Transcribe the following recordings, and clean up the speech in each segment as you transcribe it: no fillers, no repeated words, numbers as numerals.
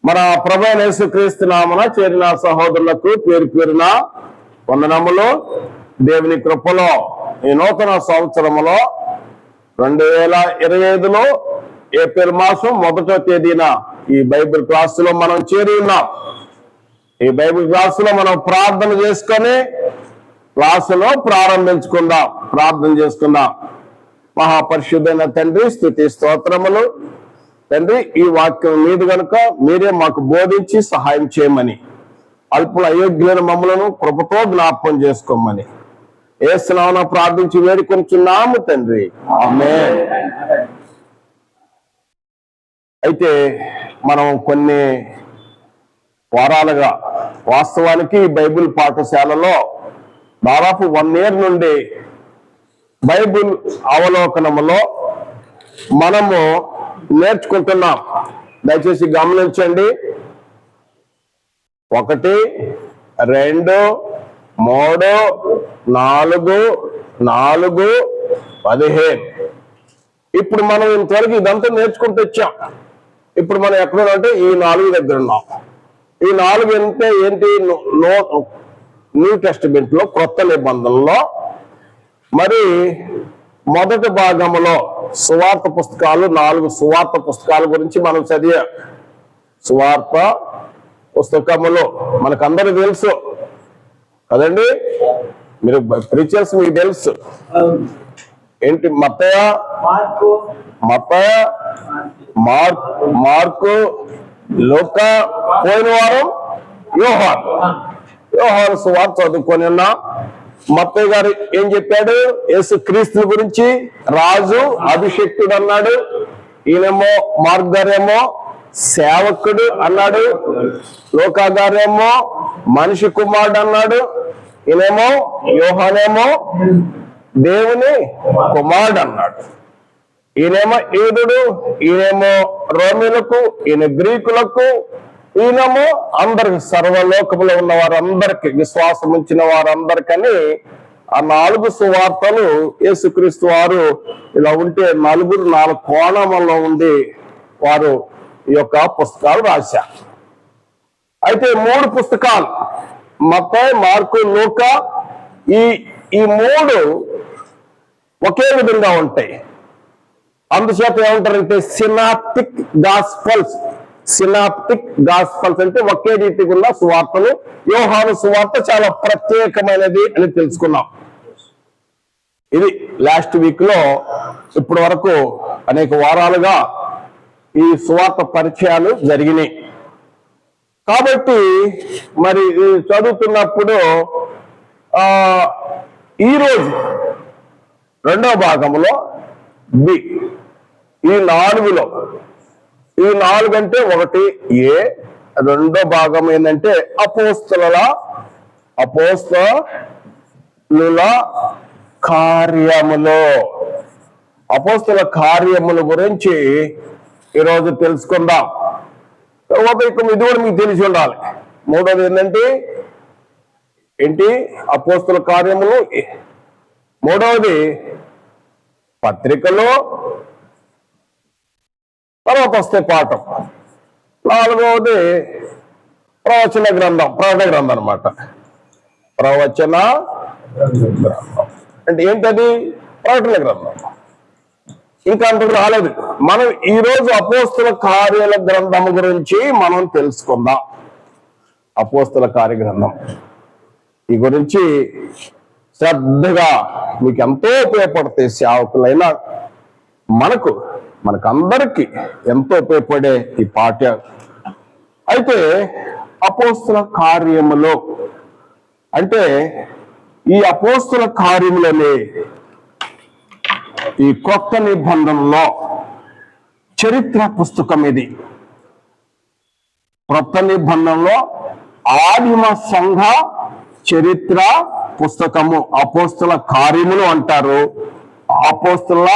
మన ప్రభువైన యేసుక్రీస్తు నామమున చేరిన సహోదరులకు పేరు పేరున వందనములు. దేవుని కృపలో ఈ నూతన సంవత్సరములో 2025లో ఏప్రిల్ మాసం 1వ తేదీన ఈ బైబిల్ క్లాసులో మనం చేరి ఉన్నాం. ఈ బైబిల్ క్లాసులో మనం ప్రార్థన చేసుకొని క్లాసులో ప్రార్థన చేసుకుందాం. మహాపరిశుద్ధైన తండ్రి, స్తుతి స్తోత్రములు. తండ్రి, ఈ వాక్యం మీది కనుక మీరే మాకు బోధించి సహాయం చేయమని, అల్పుల అయోగ్యులైన మమ్మలను కృపతో జ్ఞాపకం చేసుకోమని యేసు నామమున ప్రార్థించి వేడుకొంచున్నాము తండ్రి, ఆమేన్. అయితే మనం కొన్ని వారాలుగా వాస్తవానికి బైబిల్ పాఠశాలలో దాదాపు 1 year నుండి బైబిల్ అవలోకనములో మనము నేర్చుకుంటున్నాం. దయచేసి గమనించండి. 1, 2, 3, 4, 15. ఇప్పుడు మనం ఇంతవరకు ఇదంతా నేర్చుకుంటూ వచ్చాం. ఇప్పుడు మనం ఎక్కడున్నామంటే ఈ 4 దగ్గర ఉన్నాం. ఈ 4 అంటే ఏంటి? న్యూ టెస్టిమెంట్ లో, కొత్త నిబంధనలో మరి మొదటి భాగంలో సువార్త పుస్తకాలు, 4 సువార్త పుస్తకాల గురించి మనం చదివాం. సువార్త పుస్తకములు మనకందరూ తెలుసు కదండి, మీరు ప్రీచర్స్, మీకు తెలుసు ఏంటి? మత్తయి, మార్కు, లూకా, పోయిన వారం యోహాను సువార్త చదువుకొని ఉన్నా. మత్తయి గారు ఏం చెప్పాడు? యేసుక్రీస్తు గురించి రాజు, అభిషేక్తుడు అన్నాడు. ఈయనేమో మార్క్ గారేమో సేవకుడు అన్నాడు. లూకా గారేమో మనిషి కుమారుడు అన్నాడు. ఈయనేమో యోహానేమో దేవుని కుమారుడు అన్నాడు. ఈయనేమో యూదుడు, ఈయనేమో రోమిలకు, ఈయన గ్రీకులకు, ఈయనేమో అందరికి, సర్వలోకములో ఉన్న వారందరికి, విశ్వాసం ఉంచిన వారందరికని ఆ 4 సువార్తలు యేసుక్రీస్తు వారు ఇలా ఉంటే 4 కోణములో ఉండి వారు ఈ యొక్క పుస్తకాలు రాశారు. అయితే 3 పుస్తకాలు మత్తయి, మార్కు, లూకా, ఈ 3 ఒకే విధంగా ఉంటాయి. అందుచేత ఏమంటారంటే సినాప్టిక్ గాస్పల్స్ అంటే ఒకే రీతిగా ఉన్న సువార్తలు. యోహాను సువార్త చాలా ప్రత్యేకమైనది అని తెలుసుకున్నాం. ఇది లాస్ట్ వీక్ లో ఇప్పటి వరకు అనేక వారాలుగా ఈ సువార్త పరిచయాలు జరిగినాయి. కాబట్టి మరి చదువుతున్నప్పుడు ఈరోజు 2వ భాగంలో ఈ 4లో, ఈ 4 అంటే 1 ఏ, 2వ భాగం ఏంటంటే అపోస్తలుల కార్యములు. అపోస్తల కార్యముల గురించి ఈరోజు తెలుసుకుందాం. తర్వాత ఇది కూడా మీకు తెలిసి ఉండాలి. 3వది ఏంటి? అపోస్తల కార్యములు. 3వది పత్రికలు. తర్వాత వస్తే పాఠం. 4వది ప్రకటన గ్రంథం అనమాట. ప్రవచన గ్రంథం అంటే ఏంటది? ప్రకటన గ్రంథం. ఇంకా అంత రాలేదు. మనం ఈరోజు అపోస్తల కార్యాల గ్రంథం గురించి మనం తెలుసుకుందాం. అపోస్తల కార్య గ్రంథం ఈ గురించి శ్రద్ధగా మీకు ఎంతో ఉపయోగపడతాయి. సేవకులైన మనకందరికీ ఎంతో ఉపయోగపడే ఈ పాఠ్య. అయితే అపోస్తల కార్యములో అంటే ఈ అపోస్తల కార్యములనే ఈ కొత్త నిబంధనలో చరిత్ర పుస్తకం. ఇది కొత్త నిబంధనలో ఆదిమ సంఘ చరిత్ర పుస్తకము. అపోస్తల కార్యములు అంటారు, అపోస్తల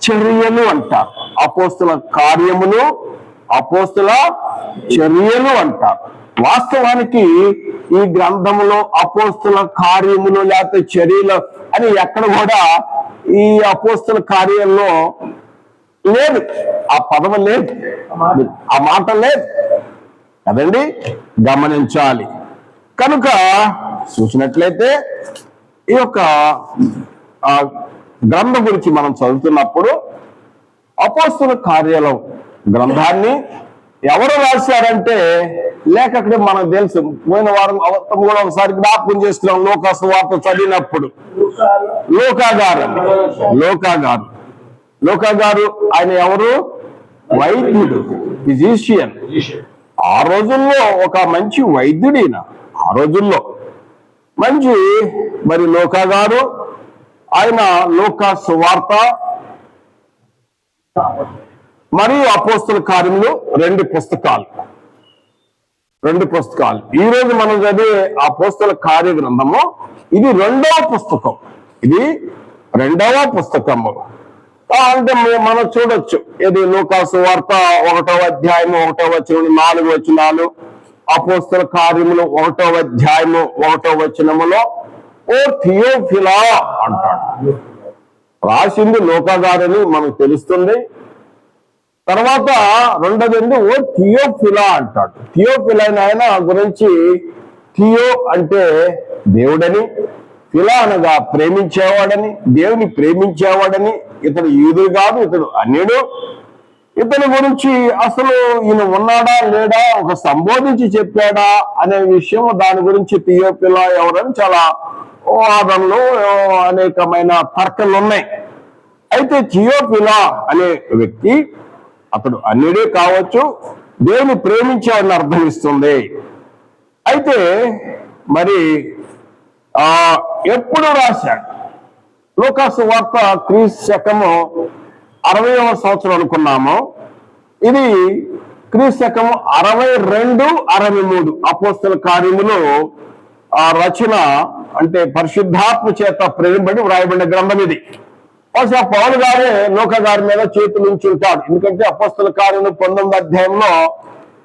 చర్యలు అంటారు. అపోస్తల కార్యములు, అపోస్తల చర్యలు అంటారు. వాస్తవానికి ఈ గ్రంథములో అపోస్తల కార్యములు లేకపోతే చర్యల అని ఎక్కడ కూడా ఈ అపోస్తుల కార్యంలో లేదు, ఆ పదం లేదు, ఆ మాట లేదు కదండి, గమనించాలి. కనుక చూసినట్లయితే ఈ యొక్క గ్రంథం గురించి మనం చదువుతున్నప్పుడు అపోస్తుల కార్యాల గ్రంథాన్ని ఎవరు రాశారంటే లేఖకుడు మనకు తెలుసు. పోయిన వారం అవతం కూడా ఒకసారి జ్ఞాపకం చేసుకున్నాం. లూకా సువార్త చదివినప్పుడు లూకా గారు ఆయన ఎవరు? వైద్యుడు, ఫిజిషియన్. ఆ రోజుల్లో ఒక మంచి వైద్యుడిన, ఆ రోజుల్లో మంచి. మరి లూకా గారు ఆయన లూకా సువార్త మరియు అపోస్తుల కార్యములు రెండు పుస్తకాలు. ఈ రోజు మనం చదివే అపోస్తుల కార్య గ్రంథము ఇది రెండవ పుస్తకము. అంటే మనం చూడొచ్చు, ఇది లూకా సువార్త 1వ అధ్యాయము 1వ వచనం 4 వచనాలు, అపోస్తుల కార్యములు 1వ అధ్యాయము 1వ వచనములో ఓ థియోఫిలా అంటాడు. రాసింది లూకా గారని మనకు తెలుస్తుంది. తర్వాత రెండోది ఓ థియోఫిలా అంటాడు. థియోఫిలా ఆయన గురించి, థియో అంటే దేవుడని, ఫిలా అనగా ప్రేమించేవాడని, దేవుని ప్రేమించేవాడని. ఇతడు యూదుడు కాదు, ఇతడు అన్యుడు. ఇతని గురించి అసలు ఈయన ఉన్నాడా లేడా, ఒక సంబోధించి చెప్పాడా అనే విషయం, దాని గురించి థియోఫిలా ఎవరని చాలా వాదనలు, అనేకమైన తర్కలు ఉన్నాయి. అయితే థియోఫిలా అనే వ్యక్తి అతడు అన్యుడే కావచ్చు, దేవుని ప్రేమించేవాడిని అర్థం ఇస్తుంది. అయితే మరి ఎప్పుడు రాశాడు? లూకా సువార్త క్రీస్తు శకము 60వ సంవత్సరం అనుకున్నాము. ఇది క్రీస్తు శకము 62, 63 అపోస్తుల కార్యములు రచన, అంటే పరిశుద్ధాత్మ చేత ప్రేమింపబడి వ్రాయబడిన గ్రంథం ఇది. బహుశా పౌలు గారే లూకా గారి మీద చేతులు ఉంచి ఉంటాడు. ఎందుకంటే అపోస్తుల కార్యములు 19వ అధ్యాయంలో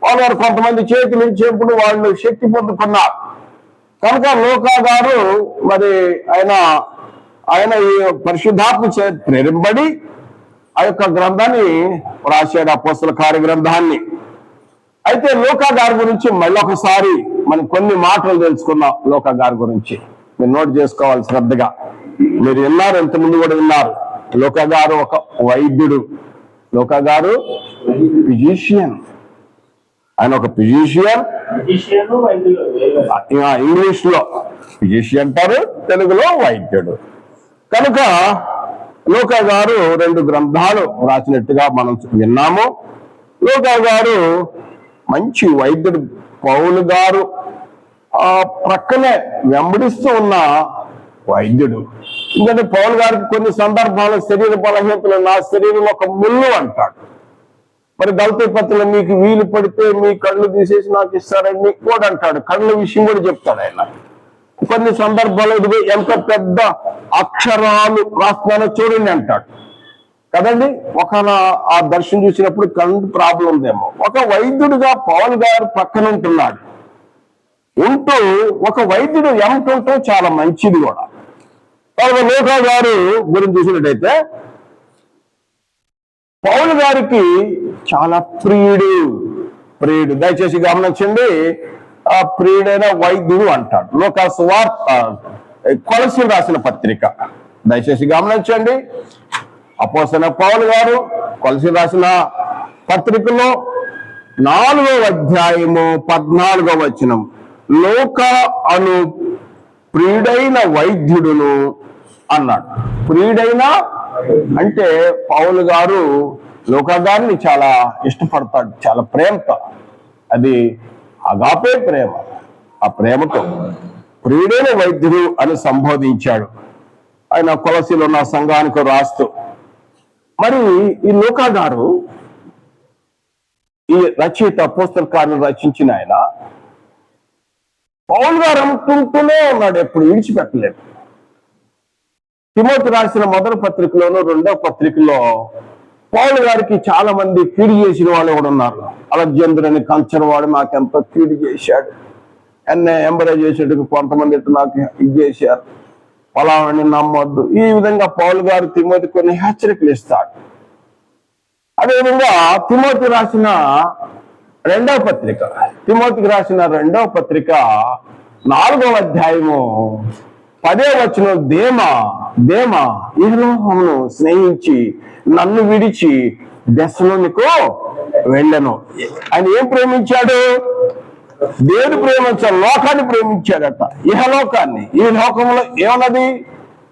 పౌలు గారు కొంతమంది చేతులు ఉంచేప్పుడు వాళ్ళు శక్తి పొందుకున్నారు. కనుక లూకా గారు మరి ఆయన ఈ పరిశుద్ధాత్మ చేత ప్రేరింపబడి ఆ యొక్క గ్రంథాన్ని రాశాడు, అపోస్తుల కార్య గ్రంథాన్ని. అయితే లూకా గారి గురించి మళ్ళీ ఒకసారి మనం కొన్ని మాటలు తెలుసుకుందాం. లూకా గారి గురించి మీరు నోట్ చేసుకోవాలి శ్రద్ధగా. మీరు విన్నారు, ఇంతకుముందు కూడా విన్నారు. లూకా గారు ఒక వైద్యుడు, లూకా గారు ఫిజిషియన్. ఆయన ఒక ఫిజిషియన్, ఇంగ్లీష్ లో ఫిజిషియన్ అంటారు, తెలుగులో వైద్యుడు. కనుక లూకా గారు 2 గ్రంథాలు రాసినట్టుగా మనం విన్నాము. లూకా గారు మంచి వైద్యుడు. పౌలు గారు ప్రక్కనే వెంబడిస్తూ ఉన్న వైద్యుడు. ఎందుకంటే పౌలు గారికి కొన్ని సందర్భాల్లో శరీర బలహీనతలు, నా శరీరంలో ఒక ముళ్ళు అంటాడు. మరి గలతీ పత్రికలో మీకు వీలు పడితే మీ కళ్ళు తీసేసి నాకు ఇస్తారని కూడా అంటాడు. కళ్ళ విషయం కూడా చెప్తాడు ఆయన. కొన్ని సందర్భాల్లో ఇది ఎంత పెద్ద అక్షరాలు రాస్తున్నానో చూడండి అంటాడు కదండి. ఒక ఆ దర్శనం చూసినప్పుడు కళ్ళు ప్రాబ్లం ఉందేమో. ఒక వైద్యుడిగా పౌలు గారు పక్కన ఉంటున్నాడు. ఉంటూ ఒక వైద్యుడు ఏమంటుంటే చాలా మంచిది కూడా. లూకా గారు గురించి చూసినట్టయితే పౌలు గారికి చాలా ప్రియుడు. దయచేసి గమనించండి, ఆ ప్రియుడైన వైద్యుడు అంటాడు. లూకా సువార్త కొలసీలు రాసిన పత్రిక దయచేసి గమనించండి. అపోస్తలుడైన పౌలు గారు కొలసీలు రాసిన పత్రికలో 4వ అధ్యాయము 14వ వచనం, లూకా అను ప్రియుడైన వైద్యుడును అన్నాడు. ప్రియుడైన అంటే పౌలు గారు లూకా గారిని చాలా ఇష్టపడతాడు, చాలా ప్రేమతో. అది అగాపే ప్రేమ. ఆ ప్రేమతో ప్రియుడైన వైద్యుడు అని సంబోధించాడు ఆయన కొలసీలో ఉన్న సంఘానికి రాస్తూ. మరి ఈ లూకా గారు ఈ రచయిత అపోస్తల కార్యం రచించిన ఆయన పౌలు గారు అనుకుంటూనే ఉన్నాడు, ఎప్పుడు విడిచిపెట్టలేదు. తిమోతి రాసిన మొదటి పత్రికలోను 2వ పత్రికలో పౌలు గారికి చాలా మంది కీడు చేసిన వాళ్ళు కూడా ఉన్నారు. అలెగ్జాండర్ కంచర్ వాడు నాకెంతో కీడు చేశాడు, ఎంబరేజ్ చేసేట్టుకు కొంతమంది నాకు ఇది చేశారు పలానాని నమ్మొద్దు. ఈ విధంగా పౌలు గారు తిమోతి కొన్ని హెచ్చరికలు ఇస్తాడు. అదేవిధంగా తిమోతికి రాసిన 2వ పత్రిక, తిమోతికి రాసిన 2వ పత్రిక 4వ అధ్యాయము 10వ వచనం, దేమా ఇహలోకమును స్నేహించి నన్ను విడిచి దెస్సలోనికు వెళ్ళను. ఆయన ఏం ప్రేమించాడు? దేవుడు ప్రేమించాడు, లోకాన్ని ప్రేమించాడట. ఇహలోకాన్ని. ఈ లోకంలో ఏమన్నది?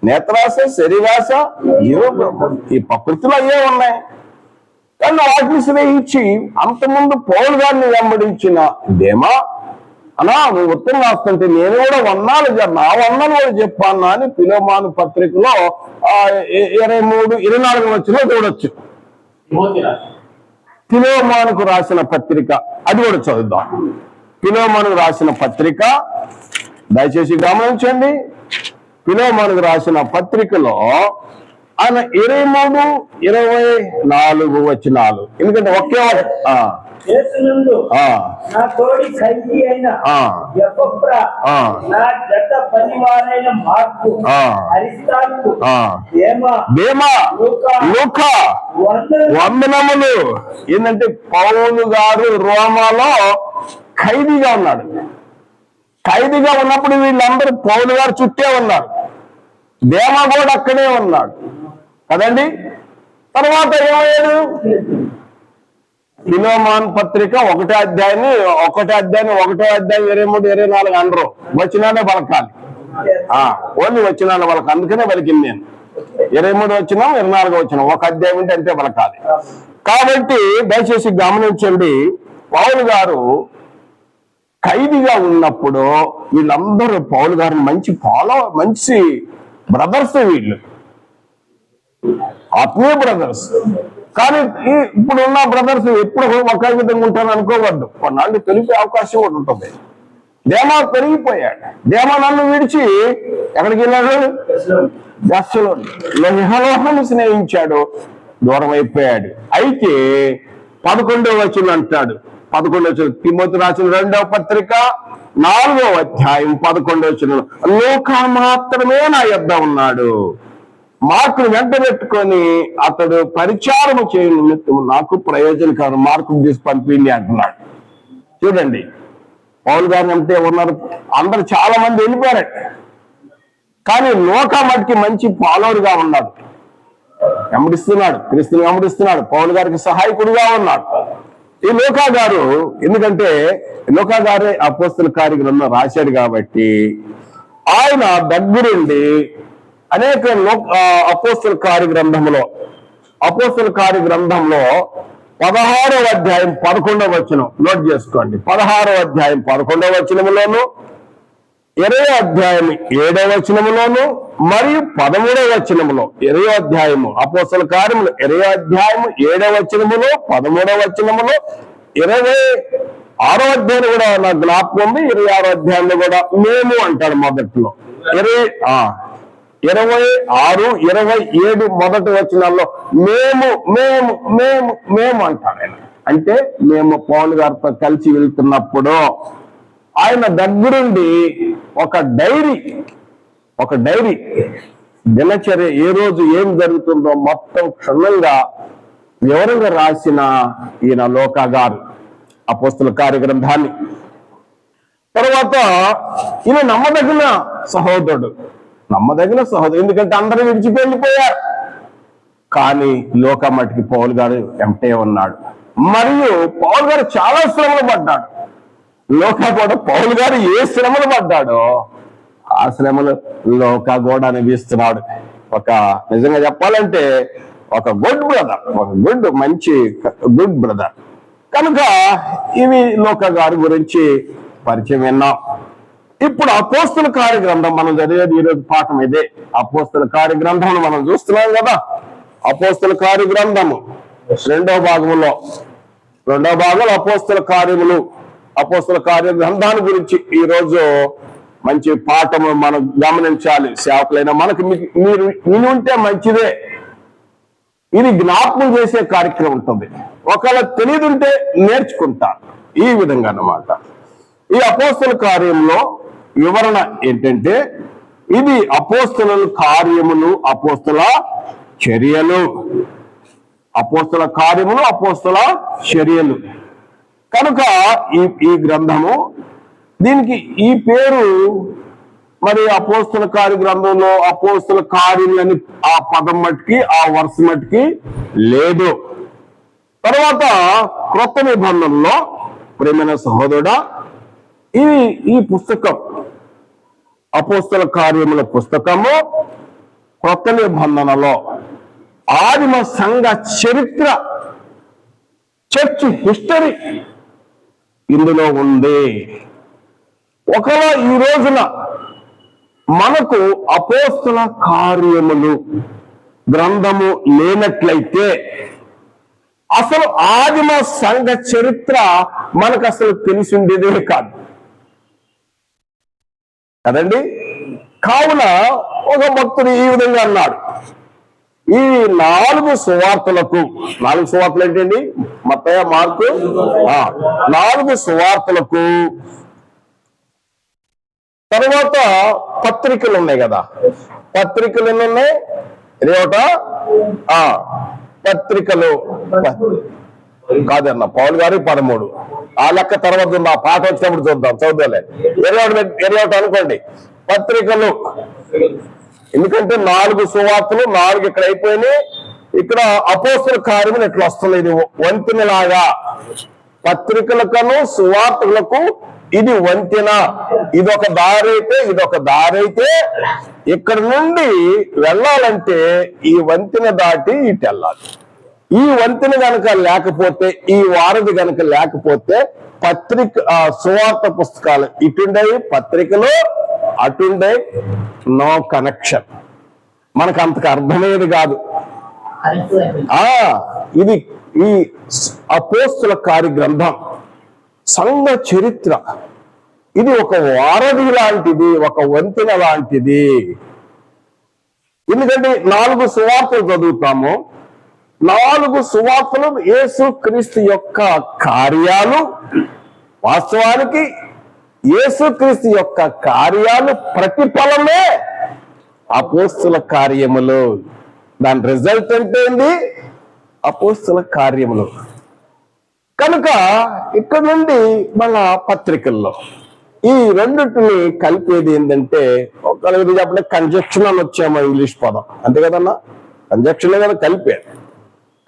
నేత్రాశ, శరీరాశ, ఈ ప్రకృతిలో అయ్యే ఉన్నాయి. కానీ వాటిని స్నేహించి అంతకుముందు పౌలు గారిని వెంబడించిన దేమా, అన్నా నువ్వు ఉత్తరం రాస్తుంటే నేను కూడా వందనాలు నా వందలు కూడా చెప్పాను అని ఫిలోమాను పత్రికలో 23-24 వచ్చిన చూడొచ్చు. ఫిలోమానుకు రాసిన పత్రిక, అది కూడా చదువుదాం. ఫిలోమానుకు రాసిన పత్రిక దయచేసి గమనించండి. ఫిలోమానుకు రాసిన పత్రికలో ఆయన 23-24 వచనాలు. ఎందుకంటే ఒకే వందనములు. ఏంటంటే పౌలు గారు రోమాలో ఖైదీగా ఉన్నాడు. ఖైదీగా ఉన్నప్పుడు వీళ్ళందరూ పౌలు గారు చుట్టే ఉన్నారు. దేమా కూడా అక్కడే ఉన్నాడు కదండి. తర్వాత ఏమయ్యాడు? ఫిలోమాను పత్రిక 1వ అధ్యాయాన్ని 23-24 అనరు, వచ్చినానే పలకాలి. ఓన్లీ వచ్చినానే పలక. అందుకనే పలికింది నేను. 23 వచ్చినా 24 వచ్చినా ఒక అధ్యాయం ఉంటే అంతే పలకాలి. కాబట్టి దయచేసి గమనించండి. పౌలు గారు ఖైదీగా ఉన్నప్పుడు వీళ్ళందరూ పౌలు గారిని మంచి బ్రదర్స్, వీళ్ళు ఆత్మీయ బ్రదర్స్. కానీ ఇప్పుడున్న బ్రదర్స్ ఎప్పుడు ఒకే విధంగా ఉంటారని అనుకోవద్దు. కొన్నాళ్ళు పెరిగే అవకాశం కూడా ఉంటుంది. దేమా పెరిగిపోయాడు. దేమా నన్ను విడిచి ఎక్కడికి వెళ్ళాడు? దెస్సలోనికు స్నేహించాడు, దూరం అయిపోయాడు. అయితే 11వ వచనం అంటాడు. 11వ వచనం తిమోతి రాసిన 2వ పత్రిక 4వ అధ్యాయం 11వ వచనం, లోక మాత్రమే నా యొద్ద ఉన్నాడు, మార్కును వెంట పెట్టుకొని అతడు పరిచారము చేయ నిమిత్తం నాకు ప్రయోజనకరం, మార్కును తీసి పంపింది అంటున్నాడు. చూడండి, పౌలు గారిని అంటే ఉన్నారు, అందరు చాలా మంది వెళ్ళిపోయారు. కానీ లోక మట్టికి మంచి ఫాలోవర్గా ఉన్నాడు, వెంబడిస్తున్నాడు, క్రీస్తుని వెంబడిస్తున్నాడు, పౌలు గారికి సహాయకుడిగా ఉన్నాడు ఈ లోకా గారు. ఎందుకంటే లోకా గారే అపోస్తల కార్యగ్రంథం రాశాడు కాబట్టి ఆయన దగ్గరుండి అనేక అపోస్తల కార్యగ్రంథంలో 16వ అధ్యాయం 11వ వచనం నోట్ చేసుకోండి. 16వ అధ్యాయం 11వ వచనములోను, 20వ అధ్యాయం 7వ వచనములోను మరియు 13వ వచనములో, 20వ అధ్యాయము అపోస్తల కార్యములు 20వ అధ్యాయము 7వ వచనములో, 13వ వచనములో, 26వ అధ్యాయం కూడా నాకు జ్ఞాపకం ఉంది. 26వ అధ్యాయంలో కూడా మేము అంటాడు మొదట్లో. 26, 27 మొదటి వచనాల్లో మేము అంటాడు ఆయన. అంటే మేము పౌలు గారితో కలిసి వెళ్తున్నప్పుడు ఆయన దగ్గరుండి ఒక డైరీ దినచర్య, ఏ రోజు ఏం జరుగుతుందో మొత్తం క్షుణ్ణంగా వివరంగా రాసిన ఈయన లోకా గారు అపోస్తల కార్యగ్రంథాన్ని. తర్వాత ఈయన నమ్మదగిన సహోదరుడు. ఎందుకంటే అందరూ విడిచిపెళ్ళిపోయారు. కానీ లోక మట్టికి పౌలు గారు ఎంటే ఉన్నాడు. మరియు పౌలు గారు చాలా శ్రమలు పడ్డాడు. లోక కూడా పౌలు గారు ఏ శ్రమలు పడ్డాడో ఆ శ్రమలు లోక కూడా అనిపిస్తున్నాడు. నిజంగా చెప్పాలంటే ఒక గుడ్ బ్రదర్. కనుక ఇవి లోక గారి గురించి పరిచయం విన్నాం. ఇప్పుడు అపోస్తల కార్యగ్రంథం మనం చదివేది ఈరోజు పాఠం ఇదే. అపోస్తల కార్యగ్రంథం మనం చూస్తున్నాం కదా. అపోస్తల కార్యగ్రంథము 2వ భాగంలో అపోస్తల కార్యములు, అపోస్తల కార్యగ్రంథాన్ని గురించి ఈరోజు మంచి పాఠము మనం గమనించాలి. సేవకులైన మనకు మీరు వినుంటే మంచిదే. ఇది జ్ఞాపకం చేసే కార్యక్రమం ఉంటుంది. ఒకవేళ తెలియదుంటే నేర్చుకుంటారు. ఈ విధంగా అన్నమాట. ఈ అపోస్తల కార్యంలో వివరణ ఏంటంటే ఇది అపోస్తల కార్యములు, అపోస్తల చర్యలు. అపోస్తల కార్యములు, అపోస్తల చర్యలు. కనుక ఈ గ్రంథము, దీనికి ఈ పేరు మరి అపోస్తల కార్య గ్రంథంలో అపోస్తల కార్యాలని ఆ పదం మట్టుకి, ఆ వరుస మట్టుకి లేదు. తర్వాత క్రొత్త నిబంధనలో ప్రియమైన సహోదరుడా, ఈ పుస్తకం అపోస్తల కార్యముల పుస్తకము క్రొత్త నిబంధనలో ఆదిమ సంఘ చరిత్ర, చర్చ్ హిస్టరీ ఇందులో ఉంది. ఒకవేళ ఈ రోజున మనకు అపోస్తల కార్యములు గ్రంథము లేనట్లయితే అసలు ఆదిమ సంఘ చరిత్ర మనకు అసలు తెలిసి ఉండేదే కాదు కదండి. కావున ఒక భక్తుడు ఈ విధంగా అన్నాడు, ఈ 4 సువార్తలకు, 4 సువార్తలు ఏంటండి? మత్తయి, మార్కు, 4 సువార్తలకు తర్వాత పత్రికలు ఉన్నాయి కదా. పత్రికలు ఎన్ని ఉన్నాయి? ఇదేట పత్రికలు కాదన్న పౌలు గారు 13. ఆ లెక్క తర్వాత ఉంది, ఆ పాట వచ్చినప్పుడు చూద్దాం, చదువులే. 21 అనుకోండి పత్రికలు. ఎందుకంటే 4 సువార్తలు, 4 ఇక్కడ అయిపోయినాయి. ఇక్కడ అపోస్తల కార్యములు ఎట్లా వస్తుంది? ఇది వంతెనలాగా పత్రికలకును సువార్తలకు ఇది వంతెన. ఇదొక దారి అయితే ఇక్కడ నుండి వెళ్ళాలంటే ఈ వంతెన దాటి ఇటు వెళ్ళాలి. ఈ వంతెన గనక లేకపోతే, ఈ వారధి గనక లేకపోతే సువార్త పుస్తకాలు ఇటుండే, పత్రికలు అటుండే, నో కనెక్షన్. మనకు అంతకు అర్థమయ్యేది కాదు. ఇది ఈ అపోస్తల కార్య గ్రంథం సంఘ చరిత్ర. ఇది ఒక వారధి లాంటిది, ఒక వంతెన లాంటిది. ఎందుకంటే 4 సువార్తలు చదువుతాము. 4 సువార్తలు యేసు క్రీస్తు యొక్క కార్యాలు. వాస్తవానికి యేసు క్రీస్తు యొక్క కార్యాలు ప్రతిఫలమే అపోస్తల కార్యములు. దాని రిజల్ట్ అంటే ఏంది? అపోస్తల కార్యములు. కనుక ఇక్కడ నుండి మన పత్రికల్లో ఈ రెండింటిని కలిపేది ఏంటంటే, ఒక చెప్పండి కంజక్షన్ అని వచ్చాము ఇంగ్లీష్ పదం, అంతే కదన్నా? కంజక్షన్ కదా కలిపేది.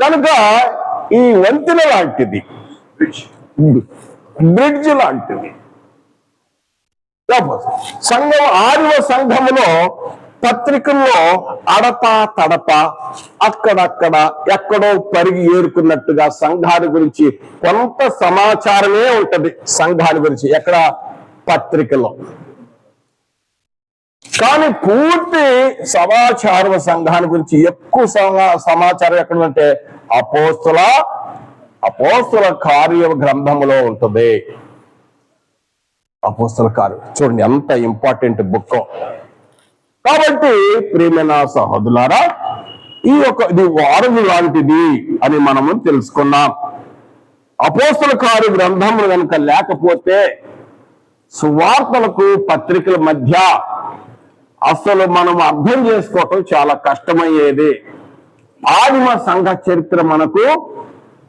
కనుక ఈ వంతెన లాంటిది, బ్రిడ్జ్ లాంటిది. సంఘం, ఆదిమ సంఘములో పత్రికల్లో అడపా తడప, అక్కడక్కడ ఎక్కడో పరిగి ఏరుకున్నట్టుగా సంఘాన్ని గురించి కొంత సమాచారమే ఉంటది. సంఘాన్ని గురించి ఎక్కడ? పత్రికలో. కానీ పూర్తి సమాచారం సంఘాన్ని గురించి ఎక్కువ సమాచారం ఎక్కడ ఉంటే అపోస్తల కార్య గ్రంథములో ఉంటుంది. అపోస్తల కార్యం చూడండి ఎంత ఇంపార్టెంట్ బుక్. కాబట్టి ప్రియమైన సహోదరులారా, ఇది వారధి లాంటిది అని మనము తెలుసుకున్నాం. అపోస్తల కార్య గ్రంథములు కనుక లేకపోతే సువార్తలకు పత్రికల మధ్య అసలు మనం అర్థం చేసుకోవటం చాలా కష్టమయ్యేది. ఆదిమ సంఘ చరిత్ర మనకు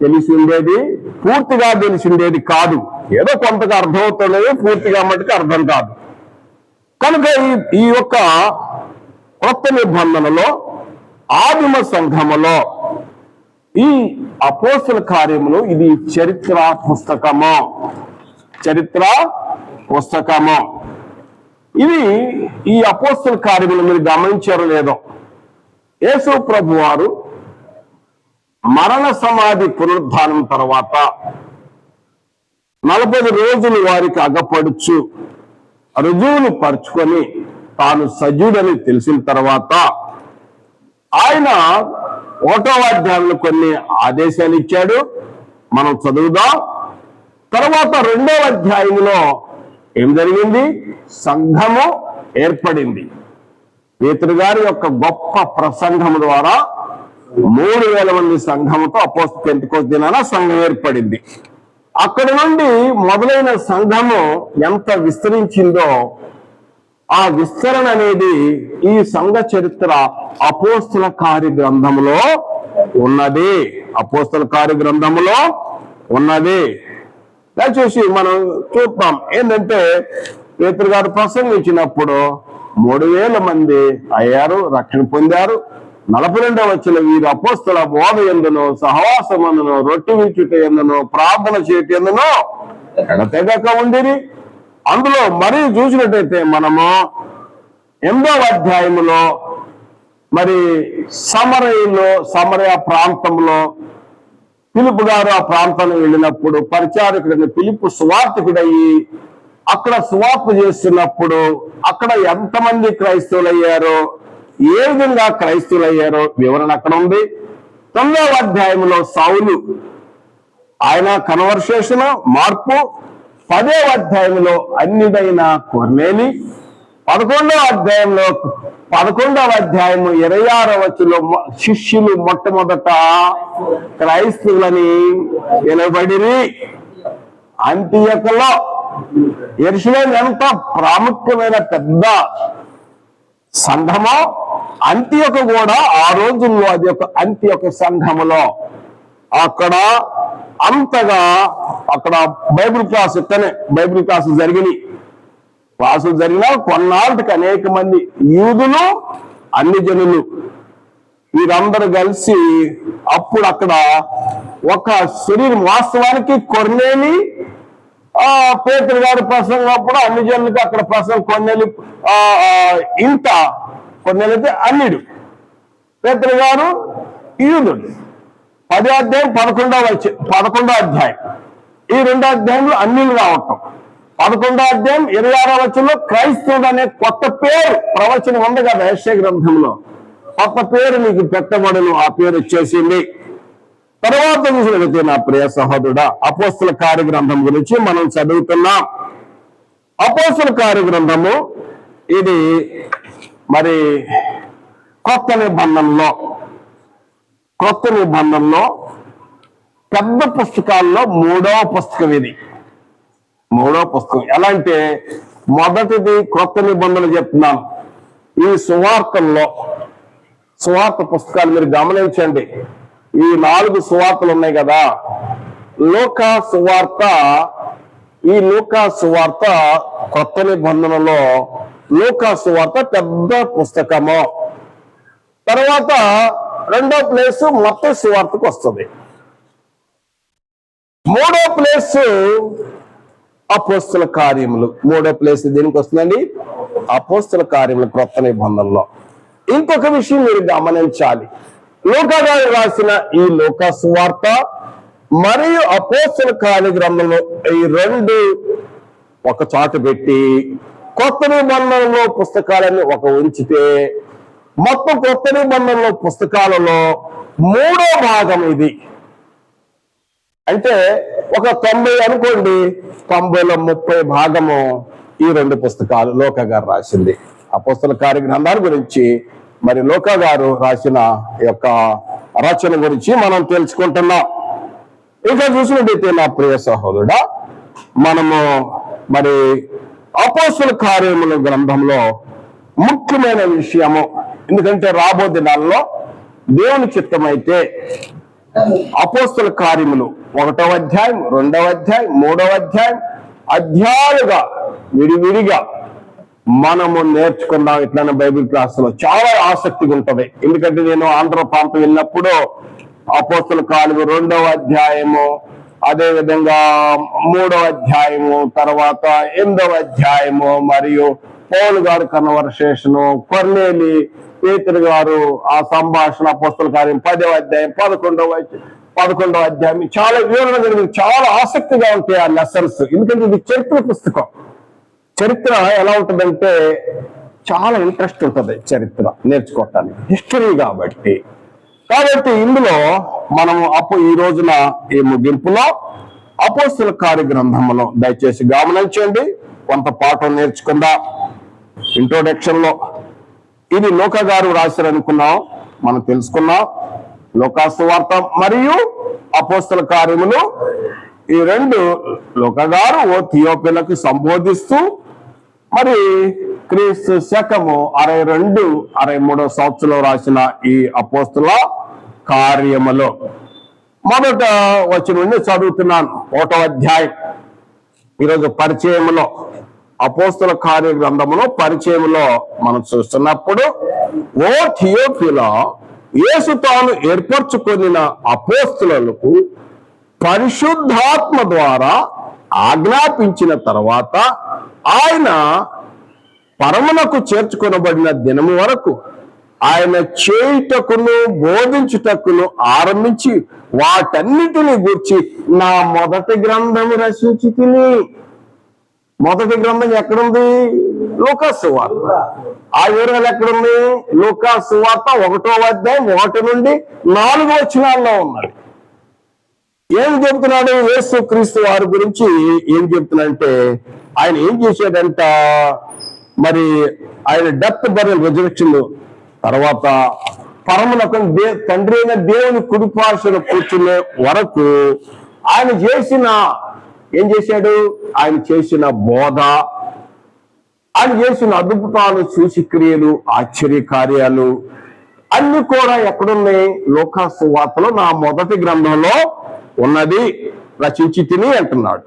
తెలిసి ఉండేది, పూర్తిగా తెలిసి ఉండేది కాదు. ఏదో కొంతగా అర్థమవుతున్నది, పూర్తిగా మటుకు అర్థం కాదు. కనుక ఈ యొక్క కొత్త నిబంధనలో ఆదిమ సంఘములో ఈ అపోస్తల కార్యములు ఇది చరిత్ర పుస్తకము. ఇది ఈ అపోస్తల కార్యములు మీరు గమనించారో లేదో, యేసు ప్రభు వారు మరణ సమాధి పునరుద్ధానం తర్వాత 40 రోజులు వారికి అగపడుచు రుజువులు పరుచుకొని తాను సజీవుడని తెలిసిన తర్వాత ఆయన 1వ అధ్యాయంలో కొన్ని ఆదేశాలు ఇచ్చాడు, మనం చదువుదాం. తర్వాత 2వ అధ్యాయంలో ఏం జరిగింది? సంఘము ఏర్పడింది. పేతురు గారి యొక్క గొప్ప ప్రసంగం ద్వారా 3000 మంది సంఘముతో అపోస్తల పెంతెకోస్తు దినాన సంఘం ఏర్పడింది. అక్కడి నుండి మొదలైన సంఘము ఎంత విస్తరించిందో ఆ విస్తరణ అనేది ఈ సంఘ చరిత్ర అపోస్తుల కార్య గ్రంథంలో ఉన్నది. అపోస్తుల కార్య గ్రంథంలో ఉన్నది. దయచేసి మనం చూద్దాం. ఏంటంటే పేతురు గారు ప్రసంగించినప్పుడు 3000 మంది అయ్యారు, రక్షణ పొందారు. 42వ వచనం, వీరు అపోస్తుల బోధ ఎందును, సహవాసమందును, రొట్టె విచ్చుట ఎందును, ప్రార్థన చేయట ఎందును ఎడతెగక ఉండిరి. అందులో మరీ చూసినట్టయితే మనము 8వ అధ్యాయములో మరి సమరయ ప్రాంతంలో ఫిలిప్పు గారు ఆ ప్రాంతానికి వెళ్ళినప్పుడు పరిచారకుడైన ఫిలిప్పు సువార్తికుడయ్యి అక్కడ సువార్త చేస్తున్నప్పుడు అక్కడ ఎంతమంది క్రైస్తవులు అయ్యారో, ఏ విధంగా క్రైస్తవులు అయ్యారో వివరణ అక్కడ ఉంది. 9వ అధ్యాయంలో సౌలు ఆయన కన్వర్సేషన్ మార్పు. 10వ అధ్యాయంలో అన్నిడైన కొర్నేలి. 11వ అధ్యాయంలో 26వ వచనంలో శిష్యులు మొట్టమొదట క్రైస్తవులని నిలబడిరి. అంతియకులో యెరూషలేము ఎంత ప్రాముఖ్యమైన పెద్ద సంఘమో, అంతియొక కూడా ఆ రోజుల్లో అది ఒక అంతియొక సంఘములో అక్కడ అంతగా అక్కడ బైబిల్ క్లాసులు జరిగినా కొన్నాళ్ళకి అనేక మంది యూదులు, అన్ని జనులు వీరందరూ కలిసి అప్పుడు అక్కడ ఒక శరీరం, వాస్తవానికి కొర్నేలి పేతురు గారి ప్రసంగం అప్పుడు అన్ని జనులకి అక్కడ ప్రసంగం కొర్నేలి కొర్నేలి అయితే అన్యుడు, పేతురు గారు యూదుడు. 10వ అధ్యాయం 11వ అధ్యాయం ఈ 2 అధ్యాయంలో అన్యులు రావటం. 11వ అధ్యాయం 26వ వచనంలో క్రైస్తవుడు అనే కొత్త పేరు ప్రవచనం ఉంది కదా యెషయా గ్రంథంలో, కొత్త పేరు నీకు పెట్టబడును, ఆ పేరు వచ్చేసింది. తర్వాత చూసినట్లయితే నా ప్రియ సహోదరుడా, అపోస్తుల కార్య గ్రంథం గురించి మనం చదువుతున్నాం. అపోస్తుల కార్య గ్రంథము ఇది మరి కొత్త నిబంధనలో పెద్ద పుస్తకాల్లో 3వ పుస్తకం ఇది. 3వ పుస్తకం ఎలా అంటే, మొదటిది కొత్త నిబంధనలు చెప్తున్నాను. ఈ సువార్త పుస్తకాలు మీరు గమనించండి. ఈ 4 సువార్తలు ఉన్నాయి కదా. లూకా సువార్త కొత్త నిబంధనలో లూకా సువార్త పెద్ద పుస్తకము. తర్వాత 2వ ప్లేస్ మత్తయి సువార్తకు వస్తుంది. 3వ ప్లేస్ అపోస్తుల కార్యములు. 3వ ప్లేస్ దేనికి వస్తుందండి? అపోస్తుల కార్యములు కొత్త నిబంధనలో. ఇంకొక విషయం మీరు గమనించాలి. లూకా గారు రాసిన ఈ లూకా సువార్త మరియు అపోస్తుల కార్య గ్రంథంలో ఈ 2 ఒక చాటు పెట్టి కొత్త నిబంధనలో పుస్తకాలన్నీ ఒక ఉంచితే మొత్తం కొత్త నిబంధనలో పుస్తకాలలో 3వ భాగం ఇది. అంటే ఒక 90 అనుకోండి, 90లో 30 భాగము ఈ 2 పుస్తకాలు లూకా గారు రాసింది. అపోస్తల కార్య గ్రంథాల గురించి మరి లూకా గారు రాసిన యొక్క రచన గురించి మనం తెలుసుకుంటున్నాం. ఇక చూసినట్టయితే నా ప్రియ సహోదరుడా, మనము మరి అపోస్తల కార్యముల గ్రంథంలో ముఖ్యమైన విషయము, ఎందుకంటే రాబో దినాల్లో దేవుని చిత్తమైతే అపోస్తల కార్యములు 1వ అధ్యాయం, 2వ అధ్యాయం, 3వ అధ్యాయం అధ్యాయులుగా విడివిడిగా మనము నేర్చుకుందాం. ఇట్లానే బైబిల్ క్లాసులో చాలా ఆసక్తిగా ఉంటది. ఎందుకంటే నేను ఆంధ్ర ప్రాంతం వెళ్ళినప్పుడు అపోస్తల కార్యము 2వ అధ్యాయము, అదే విధంగా 3వ అధ్యాయము, తర్వాత 8వ అధ్యాయము, మరియు పౌలు గారు కన్వర్సేషను, కొర్నేలి పేతురు గారు ఆ సంభాషణ, అపోస్తల కార్యం 10వ అధ్యాయం, 11వ అధ్యాయం చాలా వివరణ జరిగింది. చాలా ఆసక్తిగా ఉంటాయి ఆ లెసన్స్. ఎందుకంటే ఇది చరిత్ర పుస్తకం. చరిత్ర ఎలా ఉంటుందంటే చాలా ఇంట్రెస్ట్ ఉంటుంది చరిత్ర నేర్చుకోవటానికి, హిస్టరీ కాబట్టి. ఇందులో మనము ఈ రోజున ఈ ముగింపులో అపోస్తల కార్య గ్రంథములో దయచేసి గమనించండి, కొంత పాఠం నేర్చుకుందాం. ఇంట్రొడక్షన్ లో ఇది లూకా గారు రాశారనుకున్నాం, మనం తెలుసుకున్నాం. లూకా సువార్త మరియు అపోస్తల కార్యములు ఈ 2 లూకా గారు థియోపిలకు సంబోధిస్తూ మరి క్రీస్తు శకము 62-63 సంవత్సరంలో రాసిన ఈ అపోస్తుల కార్యములో మొదట వచనం నుండి చదువుతున్నాను. 1వ అధ్యాయం. ఈరోజు పరిచయములో, అపోస్తుల కార్య గ్రంథములో పరిచయములో మనం చూస్తున్నప్పుడు, ఓ థియోఫిలా, యేసు తాను ఏర్పరచుకొనిన అపోస్తులకు పరిశుద్ధాత్మ ద్వారా ఆజ్ఞాపించిన తర్వాత ఆయన పరమునకు చేర్చుకొనబడిన దినము వరకు ఆయన చేయుటకును బోధించుటకును ఆరంభించి వాటన్నిటిని గూర్చి నా మొదటి గ్రంథము రచించి తిని. మొదటి గ్రంథం ఎక్కడుంది? లూకా సువార్త. ఆ వివరాలు ఎక్కడుంది? లూకా సువార్త 1వ అధ్యాయం 1 నుండి 4 వచనాల్లో ఉన్నది. ఏం చెప్తున్నాడు? యేసు క్రీస్తు వారి గురించి ఏం చెప్తున్నాడంటే, ఆయన ఏం చేశాడంట, మరి ఆయన డెత్, బరియల్, రిజరెక్షన్ తర్వాత పరమునకు తండ్రి అయిన దేవుని కుడిపార్శ్వన కూర్చునే వరకు ఆయన ఏం చేశాడు? ఆయన చేసిన బోధ, ఆయన చేసిన అద్భుతాలు, సూచక్రియలు, ఆశ్చర్య కార్యాలు అన్ని కూడా ఎక్కడున్నాయి? లూకా సువార్తలో నా మొదటి గ్రంథంలో ఉన్నది, రచించి తిని అంటున్నాడు.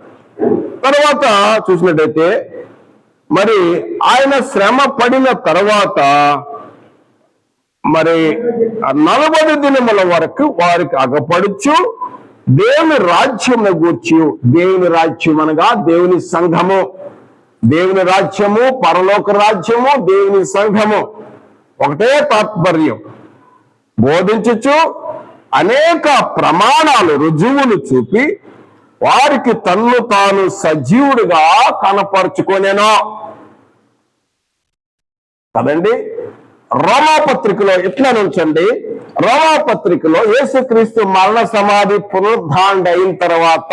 తర్వాత చూసినట్టయితే మరి ఆయన శ్రమ పడిన తర్వాత మరి 40 దినముల వరకు వారికి అగపడుచు దేవుని రాజ్యమును గూర్చి, దేవుని రాజ్యం అనగా దేవుని సంఘము, దేవుని రాజ్యము, పరలోక రాజ్యము, దేవుని సంఘము ఒకటే తాత్పర్యం, బోధించుచు అనేక ప్రమాణాలు, రుజువులు చూపి వారికి తన్ను తాను సజీవుడిగా కనపరుచుకొనెను కదండి. రోమాపత్రికలో ఇట్లా నుంచండి, రోమాపత్రికలో యేసుక్రీస్తు మరణ సమాధి పునరుద్ధారణ అయిన తర్వాత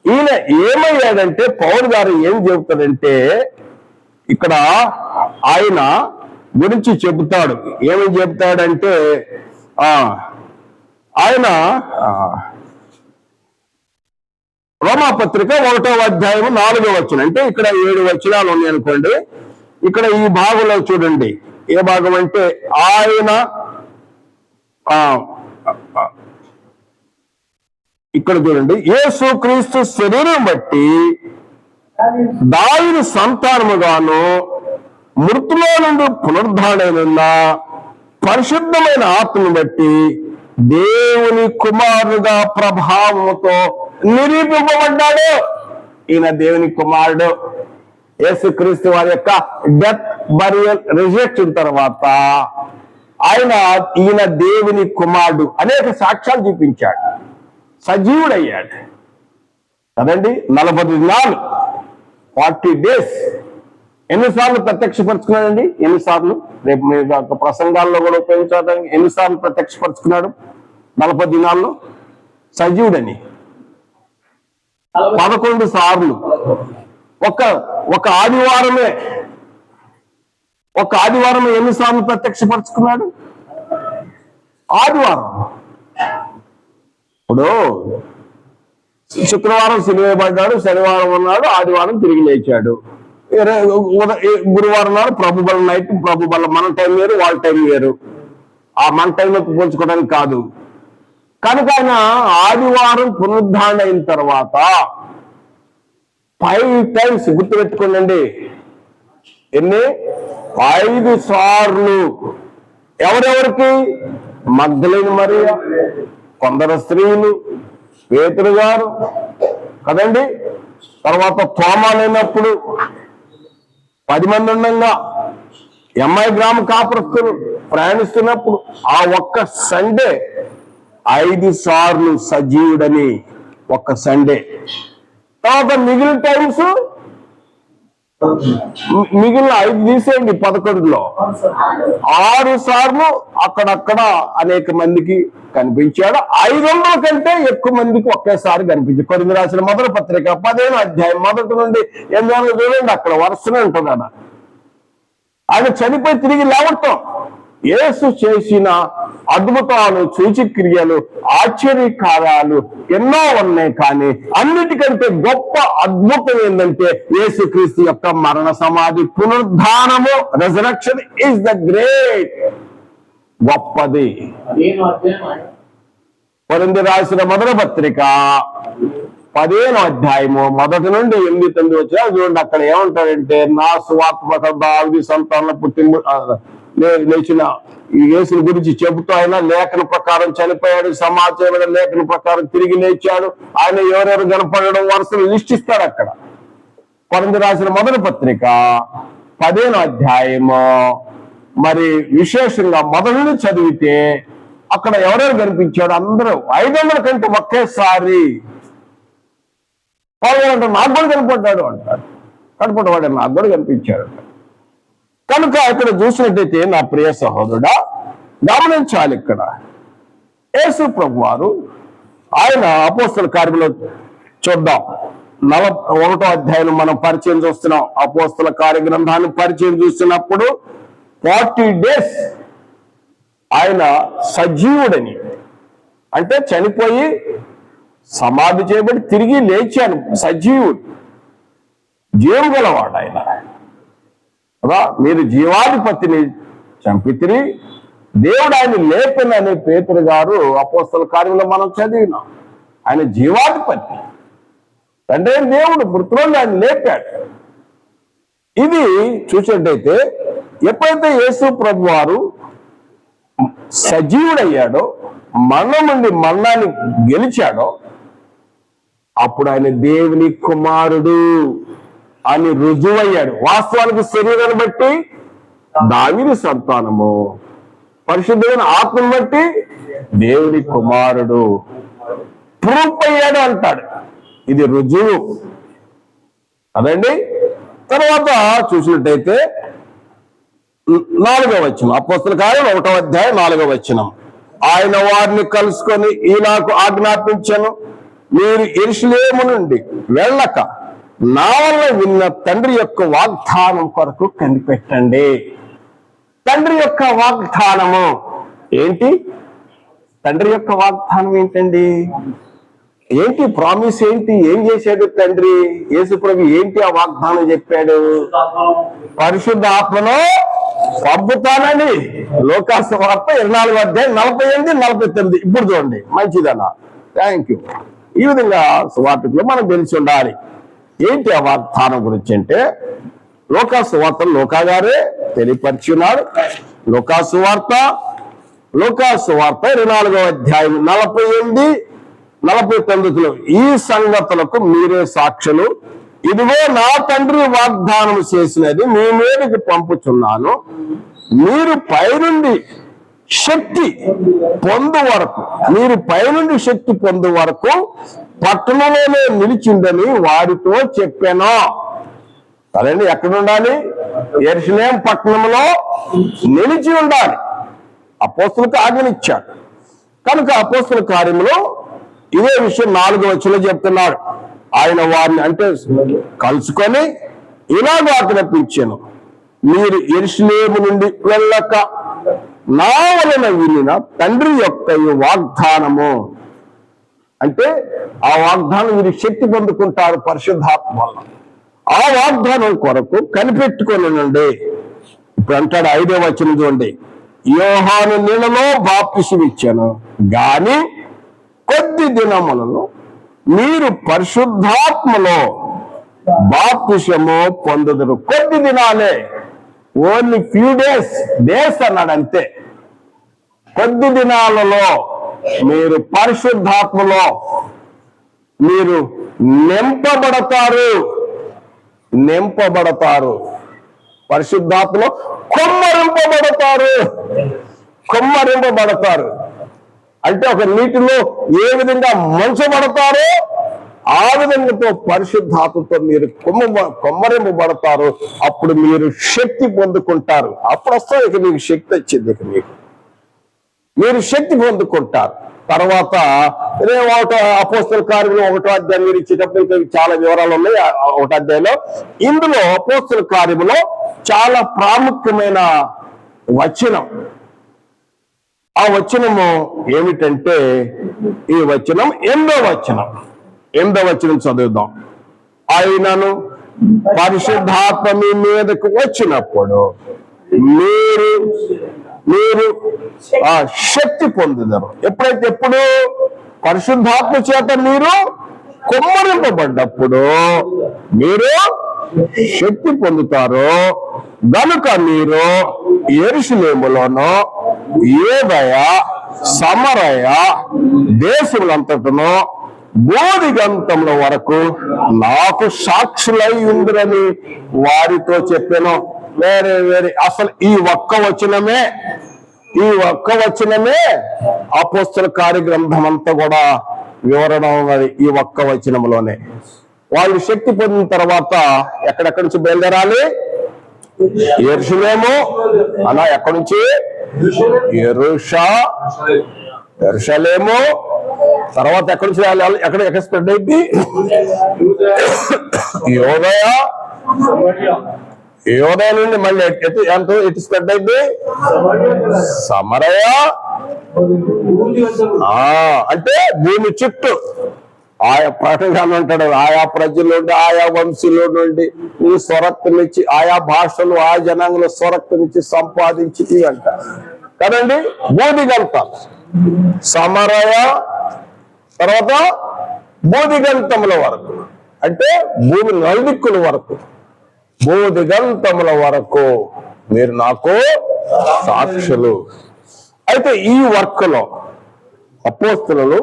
ఈయన ఏమయ్యాడంటే, పౌలు గారు ఏం చెబుతాడంటే, ఇక్కడ ఆయన గురించి చెబుతాడు. ఏమని చెబుతాడంటే, ఆయన రోమాపత్రిక 1వ అధ్యాయం 4వ వచనం, అంటే ఇక్కడ 7 వచనాలు ఉన్నాయి అనుకోండి. ఇక్కడ ఈ భాగంలో చూడండి, ఏ భాగం అంటే ఆయన ఇక్కడ చూడండి, యేసు క్రీస్తు శరీరం బట్టి దావీదు సంతానముగాను మృతులో నుండి పునరుద్ధారణ పరిశుద్ధమైన ఆత్మను బట్టి దేవుని కుమారుడుగా ప్రభావముతో నిరూపింపబడ్డాడు. ఈయన దేవుని కుమారుడు. యేసుక్రీస్తు వారి యొక్క డెత్, బరియల్, రిజరెక్షన్ తర్వాత ఈయన దేవుని కుమారుడు అనేక సాక్ష్యాలు చూపించాడు, సజీవుడయ్యాడు కదండి. 40 దినాలు 40 డేస్ ఎన్నిసార్లు ప్రత్యక్షపరుచుకున్నాడండి? ఎన్నిసార్లు? రేపు మీరు ప్రసంగాల్లో కూడా ఉపయోగించడానికి ఎన్నిసార్లు ప్రత్యక్షపరుచుకున్నాడు? 40 దినాల్లో సజీవుడని 11 సార్లు. ఒక ఆదివారమే ఎన్నిసార్లు ప్రత్యక్షపరుచుకున్నాడు? ఆదివారం. ఇప్పుడు శుక్రవారం సిలువేయబడ్డాడు, శనివారం ఉన్నాడు, ఆదివారం తిరిగి లేచాడు. గురువారం నాడు ప్రభు బల నైట్, ప్రభు బల మన టైం వేరు, వాళ్ళ టైం వేరు. ఆ మన టైంలో పోల్చుకోవడానికి కాదు. కనుక ఆయన ఆదివారం పునరుద్ధారణ అయిన తర్వాత 5 టైమ్స్, గుర్తుపెట్టుకోండి, ఎన్ని? 5 సార్లు. ఎవరెవరికి? మగ్దలేని మరియా, కొందరు స్త్రీలు, పేతురు గారు కదండి. తర్వాత తోమా లేనప్పుడు 10 మంది ఉండగా ఎంఐ గ్రామ కాపురస్తులు ప్రయాణిస్తున్నప్పుడు ఆ ఒక్క సండే 5 సార్లు సజీవుడని, ఒక్క సండే. తర్వాత మిగిలిన టైమ్స్, మిగిలిన 5 తీసేయండి, 11లో 6 సార్లు అక్కడక్కడ అనేక మందికి కనిపించాడు. 500 కంటే ఎక్కువ మందికి ఒకేసారి కనిపించాడు. కొరింథీయులకు రాసిన మొదటి పత్రిక 15వ అధ్యాయం 1 నుండి 8 చూడండి, అక్కడ వరుసనే ఉంటుంది. ఆయన చనిపోయి తిరిగి లేవటం యేసు చేసిన అద్భుతాలు, సూచక్రియలు, ఆశ్చర్యకార్యాలు ఎన్నో ఉన్నాయి. కానీ అన్నిటికంటే గొప్ప అద్భుతం ఏంటంటే యేసుక్రీస్తు యొక్క మరణ సమాధి పునరుద్ధానము. రెజరక్షన్ ఈజ్ ద గ్రేట్, గొప్పది. కొరింథీ రాసిన మొదటి పత్రిక 15వ అధ్యాయము 1 నుండి 8-9 వచ్చినా చూడండి. అక్కడ ఏమంటాడంటే, నా సువార్త దావీదు సంతానంలో పుట్టి లేచిన ఈ యేసుని గురించి చెబుతూ ఆయన లేఖన ప్రకారం చనిపోయాడు, సమాచారం లేఖన ప్రకారం తిరిగి లేచాడు, ఆయన ఎవరెవరు కనపడడం వరుసలు లిస్ట్ ఇస్తాడు అక్కడ. కొరింథీ రాసిన మొదటి పత్రిక 15వ అధ్యాయము మరి విశేషంగా మొదటి నుండి చదివితే అక్కడ ఎవరెవరు కనిపించాడు? అందరూ 500 కంటే ఒకేసారి. అంటే నాకు కూడా కనపడ్డాడు అంటాడు. కనపడ్డవాడు నాకు కూడా కనిపించాడు. కనుక ఇక్కడ చూసినట్టయితే నా ప్రియ సహోదరుడా గమనించాలి. ఇక్కడ యేసు ప్రభువారు ఆయన అపోస్తల కార్యంలో చూద్దాం. 41వ అధ్యాయం మనం పరిచయం చూస్తున్నాం. అపోస్తల కార్య గ్రంథాన్ని పరిచయం చూస్తున్నప్పుడు 40 days ఆయన సజీవుడని, అంటే చనిపోయి సమాధి చేయబడి తిరిగి లేచాను, సజీవుడు, జీవం గలవాడు ఆయన. మీరు జీవాధిపతిని చంపితిరి, దేవుడు ఆయన లేపనని పేతురు గారు అపోస్తల కార్యంలో మనం చదివినాం. ఆయన జీవాధిపతి, అంటే దేవుడు మృతులను ఆయన లేపాడు. ఇది చూసినట్టయితే ఎప్పుడైతే యేసు ప్రభు వారు సజీవుడయ్యాడో, మరణం నుండి మరణాన్ని గెలిచాడో, అప్పుడు ఆయన దేవుని కుమారుడు అని రుజువయ్యాడు. వాస్తవానికి శరీరాన్ని బట్టి దావీదు సంతానము, పరిశుద్ధమైన ఆత్మను బట్టి దేవుని కుమారుడు ప్రూఫ్ అయ్యాడు అంటాడు. ఇది రుజువు అదండి. తర్వాత చూసినట్టయితే 4వ వచనం, అపోస్తల కార్యం 1వ అధ్యాయం 4వ వచనం, ఆయన వారిని కలుసుకొని ఈ నాకు ఆజ్ఞాపించను, మీరు యెరూషలేము నుండి వెళ్ళక నా వల్ల విన్న తండ్రి యొక్క వాగ్దానం కొరకు కనిపెట్టండి. తండ్రి యొక్క వాగ్దానము ఏంటి? తండ్రి యొక్క వాగ్దానం ఏంటండి? ఏంటి ప్రామిస్? ఏంటి? ఏం చేశాడు తండ్రి? యేసు ప్రభు ఏంటి ఆ వాగ్దానం చెప్పాడు? పరిశుద్ధ ఆత్మను పంపుతానని. లోకాసు వార్త 24వ అధ్యాయం 48-49. ఇప్పుడు చూడండి, మంచిదన్న. Thank you. ఈ విధంగా సువార్తలో మనం తెలిసి ఉండాలి. ఏంటి ఆ వాగ్దానం గురించి అంటే, లోకాసు వార్త లోకా గారే తెలియపరిచి ఉన్నాడు. లోకాసు వార్త 24వ అధ్యాయం 48-49 ఈ సంగతులకు మీరే సాక్షులు. ఇదిగో నా తండ్రి వాగ్దానం చేసినది మీ మీదకి పంపుచున్నాను. మీరు పైనుండి శక్తి పొందు వరకు పట్టణంలోనే నిలిచిందని వారితో చెప్పాను. అదండి, ఎక్కడ ఉండాలి? యెరూషలేము పట్టణంలో నిలిచి ఉండాలి. అపోస్తలులకు ఆజ్ఞనిచ్చాడు. కనుక అపోస్తల కార్యంలో ఇదే విషయం 4వ వచనంలో చెప్తున్నాడు. ఆయన వారిని అంటే కలుసుకొని ఇలాగ ఆజ్ఞాపించాను, మీరు యెరూషలేము నుండి వెళ్ళక నా వలన వినిన తండ్రి యొక్క ఈ వాగ్దానము, అంటే ఆ వాగ్దానం మీరు శక్తి పొందుకుంటారు పరిశుద్ధాత్మ వల్ల. ఆ వాగ్దానం కొరకు కనిపెట్టుకొని ఉండండి. ఇప్పుడు అంటాడు 5వ వచనం చూడండి, యోహాను నీళ్లలో బాప్తిసం ఇచ్చాను గాని కొద్ది దినములలో మీరు పరిశుద్ధాత్మలో బాప్తిసము పొందుదురు. కొద్ది దినాలే, ఓన్లీ ఫ్యూ డేస్ అన్నాడు అంతే. కొద్ది దినాలలో మీరు పరిశుద్ధాత్మలో మీరు నింపబడతారు. పరిశుద్ధాత్మలో కొమ్మరింపబడతారు. అంటే ఒక నీటిలో ఏ విధంగా ముంచబడతారో ఆ విధంగా పరిశుద్ధాత్మతో మీరు కొమ్మరింపబడతారు. అప్పుడు మీరు శక్తి పొందుకుంటారు. అప్పుడు వస్తుంది ఇక మీకు శక్తి వచ్చింది. ఇక మీరు శక్తి పొందుకుంటారు. తర్వాత అపోస్తల కార్యంలో 1వ అధ్యాయం మీరు ఇచ్చేటప్పుడు చాలా వివరాలు ఉన్నాయి 1వ అధ్యాయంలో. ఇందులో అపోస్తల కార్యంలో చాలా ప్రాముఖ్యమైన వచనం ఆ వచనము ఏమిటంటే ఈ వచనం 8వ వచనం చదువుదాం. ఆయనను పరిశుద్ధాత్మ మీ మీదకు వచ్చినప్పుడు మీరు ఆ శక్తి పొందుతారు. ఎప్పుడు పరిశుద్ధాత్మ చేత మీరు కుమ్మరింపబడ్డప్పుడు మీరు శక్తి పొందుతారు. గనుక మీరు యెరూషలేములోను యూదయ సమరయ దేశములంతటను బోధిగంతముల వరకు నాకు సాక్షులై ఉందిరని వారితో చెప్పాను. వేరే అసలు ఈ ఒక్క వచనమే అపోస్తల కార్యగ్రంథం అంతా కూడా వివరణ ఉన్నది ఈ ఒక్క వచనంలోనే. వాళ్ళు శక్తి పొందిన తర్వాత ఎక్కడెక్కడి నుంచి బయలుదేరాలి? యెరూషలేము అలా ఎక్కడి నుంచి? యెరూషలేము తర్వాత ఎక్కడి నుంచి ఎక్కడ స్ప్రెడ్ అయింది? యోదయ నుండి మళ్ళీ ఎటు స్ప్రెడ్ అయింది? సమరయ. అంటే భూమి చుట్టూ ఆయా పాఠంగానే ఉంటాడు. ఆయా ప్రజల నుండి ఆయా వంశీలో నుండి ఈ స్వరక్తునిచ్చి ఆయా భాషలు ఆయా జనాంగంలో స్వరక్తునిచ్చి సంపాదించి అంట కదండి. బోధిగంత సమరయ తర్వాత బోధిగంతముల వరకు అంటే భూమి నలుదిక్కుల వరకు బోధిగంతముల వరకు మీరు నాకు సాక్షులు. అయితే ఈ వర్క్ లో అపోస్తలులు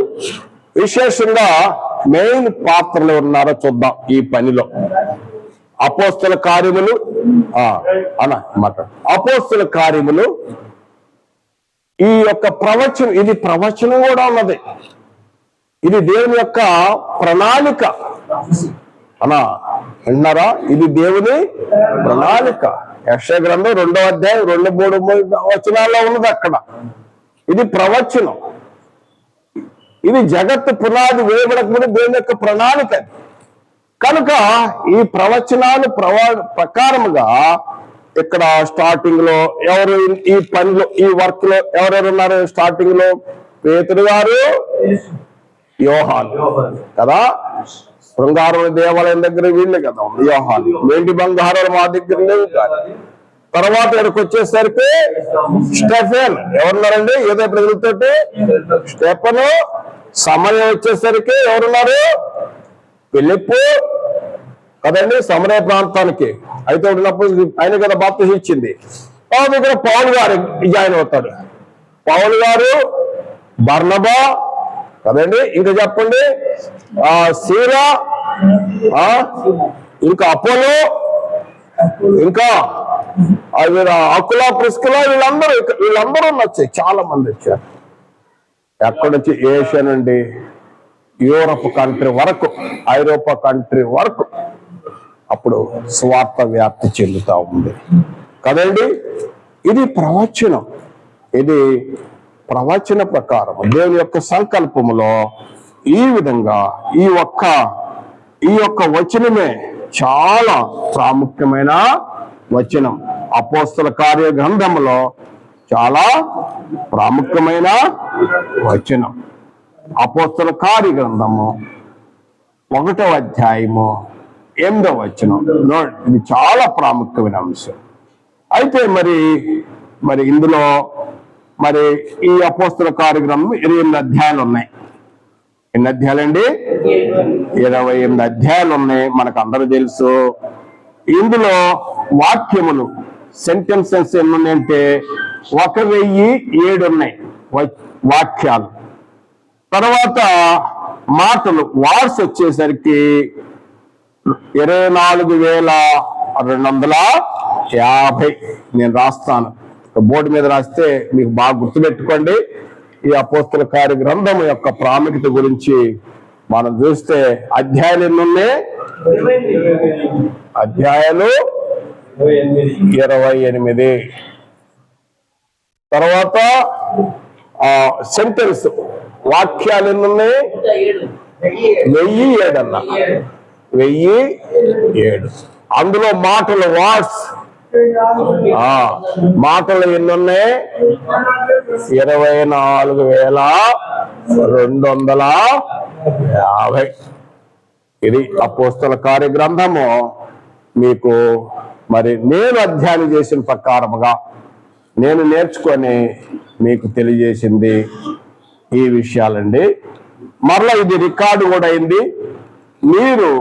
విశేషంగా మెయిన్ పాత్రలు ఉన్నారో చూద్దాం. ఈ పనిలో అపోస్తల కార్యములు అపోస్తల కార్యములు ఈ యొక్క ప్రవచనం, ఇది ప్రవచనం కూడా ఉన్నది. ఇది దేవుని యొక్క ప్రణాళిక విన్నారా? ఇది దేవుని ప్రణాళిక. యెషయా గ్రంథం 2వ అధ్యాయం 2-3 వచనాల్లో ఉన్నది అక్కడ. ఇది ప్రవచనం. ఇది జగత్తు పునాది వేయబడక ముందు దేవుని యొక్క ప్రణాళిక. కనుక ఈ ప్రవచనాలు ప్రకారముగా ఇక్కడ స్టార్టింగ్ లో ఎవరు ఈ పనిలో ఈ వర్క్ లో ఎవరెవరు ఉన్నారు? స్టార్టింగ్ లో పేతురు గారు, యోహాను కదా. శృంగారం దేవాలయం దగ్గర వీళ్ళే కదా యోహాను. వెండి బంగారాలు మా దగ్గర లేవు కాదు. తర్వాత ఇక్కడికి వచ్చేసరికి స్టెఫెన్ ఎవరున్నారండి? ఏదో ప్రజలతోటి స్టెఫెను. సమయం వచ్చేసరికి ఎవరున్నారు? ఫిలిప్పు కదండి, సమరయ ప్రాంతానికి అయితే ఉన్నప్పుడు ఆయన కదా బాప్తిసం ఇచ్చింది. తర్వాత ఇక్కడ పౌలు గారు జాయిన్ అవుతాడు. పౌలు గారు, బర్నబా కదండి, ఇంకా చెప్పండి సీరా, ఇంకా అపోలో, ఇంకా అకులా ప్రిస్కులా వీళ్ళందరూ వచ్చాయి. చాలా మంది వచ్చారు. ఎక్కడి నుంచి? ఏషియా నుండి యూరప్ కంట్రీ వరకు, ఐరోపా కంట్రీ వరకు అప్పుడు స్వార్థ వ్యాప్తి చెందుతా ఉంది కదండి. ఇది ప్రవచనం. ఇది ప్రవచన ప్రకారం దేవుని యొక్క సంకల్పములో ఈ విధంగా ఈ యొక్క వచనమే చాలా ప్రాముఖ్యమైన వచనం. అపోస్తల కార్య గ్రంథంలో చాలా ప్రాముఖ్యమైన వచనం. అపోస్తల కార్య గ్రంథము 1వ అధ్యాయము 8వ వచనం. ఇది చాలా ప్రాముఖ్యమైన అంశం. అయితే మరి ఇందులో మరి ఈ అపోస్తల కార్య గ్రంథం 28 అధ్యాయాలు ఉన్నాయి. ఎన్ని అధ్యాయాలండి? 28 అధ్యాయాలు ఉన్నాయి. మనకు అందరూ తెలుసు. ఇందులో వాక్యములు సెంటెన్సెస్ ఎన్ని ఉన్నాయంటే 1007 ఉన్నాయి వాక్యాలు. తర్వాత మాటలు వార్స్ వచ్చేసరికి 24,250. నేను రాస్తాను, బోర్డు మీద రాస్తే మీకు బాగా గుర్తుపెట్టుకోండి. ఈ అపోస్తల కార్య గ్రంథం యొక్క ప్రాముఖ్యత గురించి మనం చూస్తే అధ్యాయాలు ఎన్ని ఉన్నాయి? అధ్యాయాలు 28. తర్వాత సెంటెన్స్ వాక్యాలు ఎన్ని ఉన్నాయి? 1007 అన్న. 1007. అందులో మాటలు వాట్స్ మాటలు ఎన్నున్నాయి? 24,250. ఇది అపోస్తల కార్య గ్రంథము. మీకు మరి నేను అధ్యయనం చేసిన ప్రకారముగా నేను నేర్చుకొని మీకు తెలియజేసింది ఈ విషయాలండి. మరలా ఇది రికార్డు కూడా అయింది. మీరు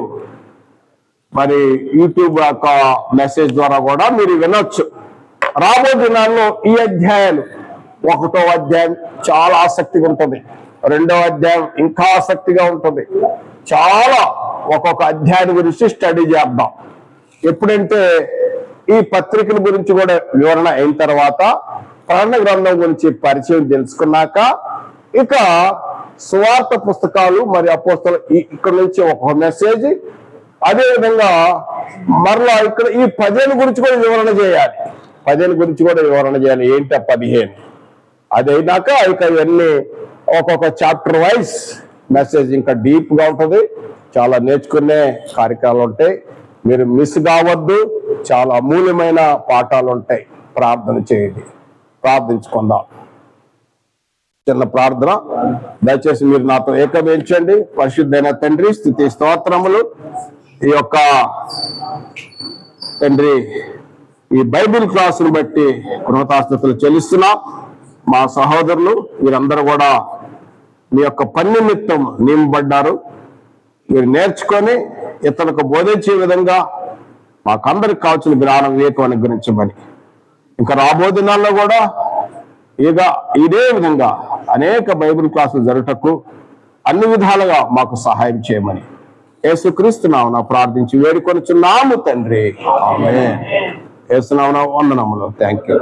మరి యూట్యూబ్ యొక్క మెసేజ్ ద్వారా కూడా మీరు వినొచ్చు. రాబోయే దినాల్లో ఈ అధ్యాయాలు, 1వ అధ్యాయం చాలా ఆసక్తిగా ఉంటుంది, 2వ అధ్యాయం ఇంకా ఆసక్తిగా ఉంటుంది. చాలా ఒక్కొక్క అధ్యాయం గురించి స్టడీ చేద్దాం. ఎప్పుడంటే ఈ పత్రికల గురించి కూడా వివరణ అయిన తర్వాత, ప్రకటన గ్రంథం గురించి పరిచయం తెలుసుకున్నాక, ఇక సువార్త పుస్తకాలు మరి అపోస్తలు ఇక్కడ నుంచి ఒక మెసేజ్, అదే విధంగా మరలా ఇక్కడ ఈ 15 గురించి కూడా వివరణ చేయాలి. 15 గురించి కూడా వివరణ చేయాలి. ఏంటి 15? అదైనాక ఇక ఇవన్నీ ఒక్కొక్క చాప్టర్ వైజ్ మెసేజ్ ఇంకా డీప్ గా ఉంటుంది. చాలా నేర్చుకునే కార్యక్రమాలు ఉంటాయి. మీరు మిస్ కావద్దు. చాలా అమూల్యమైన పాఠాలు ఉంటాయి. ప్రార్థన చేయండి, ప్రార్థించుకుందాం. చిన్న ప్రార్థన. దయచేసి మీరు నాతో ఏకీభవించండి. పరిశుద్ధైన తండ్రి, స్తుతి స్తోత్రములు. ఈ యొక్క తండ్రి ఈ బైబిల్ క్లాసును బట్టి కృతజ్ఞతలు చెల్లిస్తున్నాం. మా సహోదరులు మీరందరూ కూడా మీ యొక్క పని నిమిత్తం నియమబడ్డారు. మీరు నేర్చుకొని ఇతరులకు బోధించే విధంగా మాకందరికి కావాల్సిన జ్ఞానం, వివేకం అనుగ్రహించమని, ఇంకా రాబో దినాల్లో కూడా ఇక ఇదే విధంగా అనేక బైబిల్ క్లాసులు జరుగుటకు అన్ని విధాలుగా మాకు సహాయం చేయమని యేసుక్రీస్తు నామమున ప్రార్థించి వేడుకొనుచున్నాము తండ్రి. ఆమేన్. యేసు నామమున వందనములు. Thank you.